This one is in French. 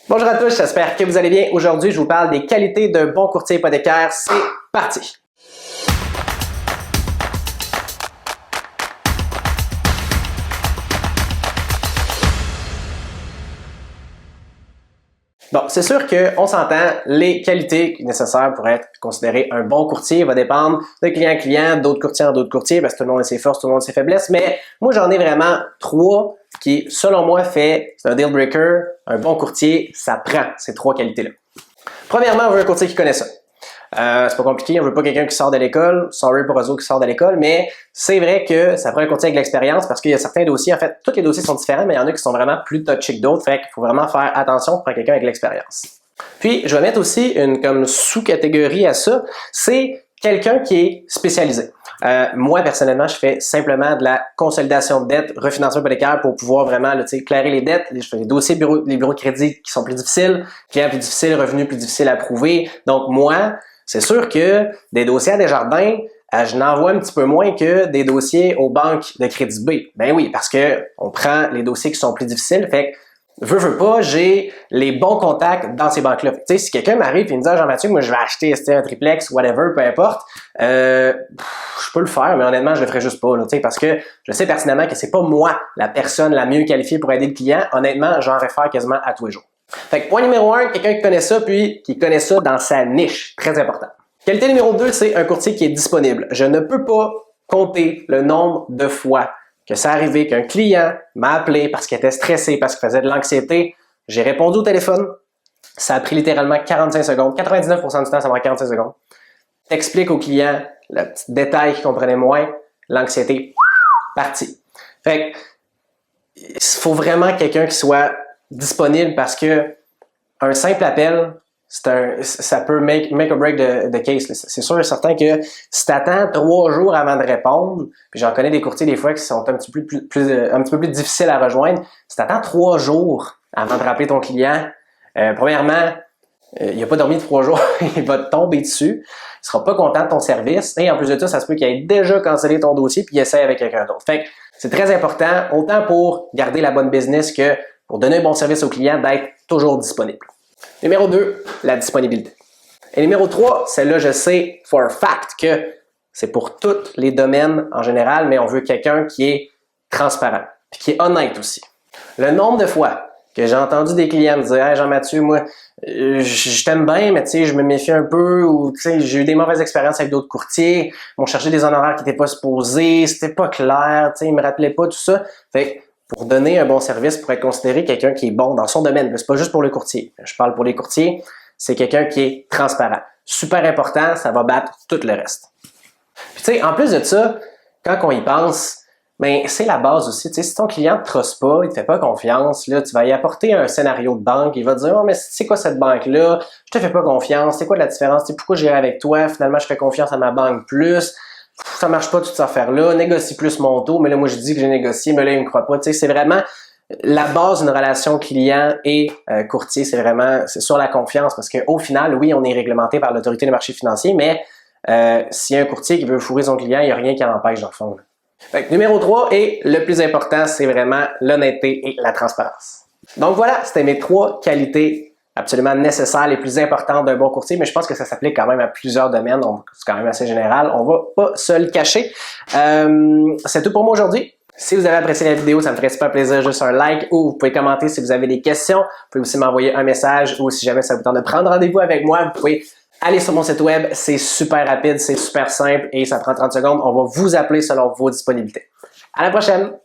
Bonjour à tous, j'espère que vous allez bien. Aujourd'hui, je vous parle des qualités d'un bon courtier hypothécaire. C'est parti! Bon, c'est sûr qu'on s'entend, les qualités nécessaires pour être considéré un bon courtier va dépendre de client à client, d'autres courtiers en d'autres courtiers, parce que tout le monde a ses forces, tout le monde a ses faiblesses, mais moi j'en ai vraiment trois qui, selon moi, c'est un deal breaker. Un bon courtier, ça prend ces trois qualités-là. Premièrement, on veut un courtier qui connaît ça. C'est pas compliqué, on veut pas quelqu'un qui sort de l'école, sorry pour eux autres qui sort de l'école, mais c'est vrai que ça prend un courtier avec de l'expérience parce qu'il y a certains dossiers, en fait, tous les dossiers sont différents, mais il y en a qui sont vraiment plus touchy que d'autres, fait qu'il faut vraiment faire attention pour prendre quelqu'un avec de l'expérience. Puis, je vais mettre aussi une comme sous-catégorie à ça, c'est quelqu'un qui est spécialisé. Moi, personnellement, je fais simplement de la consolidation de dettes, refinancement hypothécaire pour pouvoir vraiment clairer les dettes. Je fais les dossiers les bureaux de crédit qui sont plus difficiles, clients plus difficiles, revenus plus difficiles à prouver. Donc, moi, c'est sûr que des dossiers à Desjardins, je n'en vois un petit peu moins que des dossiers aux banques de crédit B. Ben oui, parce que on prend les dossiers qui sont plus difficiles, fait que veux pas, j'ai les bons contacts dans ces banques-là. Tu sais, si quelqu'un m'arrive et me dit « Jean-Mathieu, moi je vais acheter un triplex, whatever, peu importe, je peux le faire, mais honnêtement, je le ferai juste pas, là, parce que je sais pertinemment que c'est pas moi la personne la mieux qualifiée pour aider le client. Honnêtement, j'en réfère quasiment à tous les jours. Fait que point numéro 1, quelqu'un qui connaît ça, puis qui connaît ça dans sa niche. Très important. Qualité numéro 2, c'est un courtier qui est disponible. Je ne peux pas compter le nombre de fois que ça arrivé qu'un client m'a appelé parce qu'il était stressé, parce qu'il faisait de l'anxiété. J'ai répondu au téléphone. Ça a pris littéralement 45 secondes. 99% du temps, ça prend 45 secondes. T'expliques au client le petit détail qu'il comprenait moins. L'anxiété, parti. Fait que, il faut vraiment quelqu'un qui soit disponible parce que un simple appel, ça peut make or break the case. C'est sûr et certain que si tu attends 3 jours avant de répondre, puis j'en connais des courtiers des fois qui sont un petit peu plus difficiles à rejoindre, si tu attends 3 jours avant de rappeler ton client, premièrement, il n'a pas dormi de 3 jours, il va te tomber dessus, il sera pas content de ton service, et en plus de ça se peut qu'il ait déjà cancellé ton dossier puis il essaie avec quelqu'un d'autre. Fait que c'est très important, autant pour garder la bonne business que pour donner un bon service au client, d'être toujours disponible. Numéro 2, la disponibilité. Et numéro 3, celle-là, je sais for a fact que c'est pour tous les domaines en général, mais on veut quelqu'un qui est transparent et qui est honnête aussi. Le nombre de fois que j'ai entendu des clients me dire « Hey Jean-Mathieu, moi, je t'aime bien, mais tu sais, je me méfie un peu » ou tu sais, j'ai eu des mauvaises expériences avec d'autres courtiers, ils m'ont cherché des honoraires qui n'étaient pas supposés, c'était pas clair, tu sais, ils me rappelaient pas tout ça. Fait que pour donner un bon service, pour être considéré quelqu'un qui est bon dans son domaine, c'est pas juste pour le courtier. Je parle pour les courtiers, c'est quelqu'un qui est transparent. Super important, ça va battre tout le reste. Puis tu sais, en plus de ça, quand on y pense, ben c'est la base aussi. Tu sais, si ton client ne te truste pas, il te fait pas confiance, là, tu vas y apporter un scénario de banque, il va te dire « Oh, mais c'est quoi cette banque-là? Je te fais pas confiance, c'est quoi la différence? Tu sais, pourquoi j'irai avec toi? Finalement, je fais confiance à ma banque plus. » Ça marche pas toute cette affaire-là, négocie plus mon taux, mais là, moi, je dis que j'ai négocié, mais là, il me croit pas. Tu sais, c'est vraiment la base d'une relation client et courtier, c'est sur la confiance, parce qu'au final, oui, on est réglementé par l'autorité des marchés financiers, mais s'il y a un courtier qui veut fourrer son client, il n'y a rien qui l'empêche dans le fond. Fait que numéro 3, et le plus important, c'est vraiment l'honnêteté et la transparence. Donc voilà, c'était mes 3 qualités absolument nécessaires, les plus importantes d'un bon courtier, mais je pense que ça s'applique quand même à plusieurs domaines, c'est quand même assez général, on va pas se le cacher. C'est tout pour moi aujourd'hui. Si vous avez apprécié la vidéo, ça me ferait super plaisir, juste un like, ou vous pouvez commenter si vous avez des questions, vous pouvez aussi m'envoyer un message, ou si jamais ça vous tente de prendre rendez-vous avec moi, vous pouvez aller sur mon site web, c'est super rapide, c'est super simple, et ça prend 30 secondes, on va vous appeler selon vos disponibilités. À la prochaine!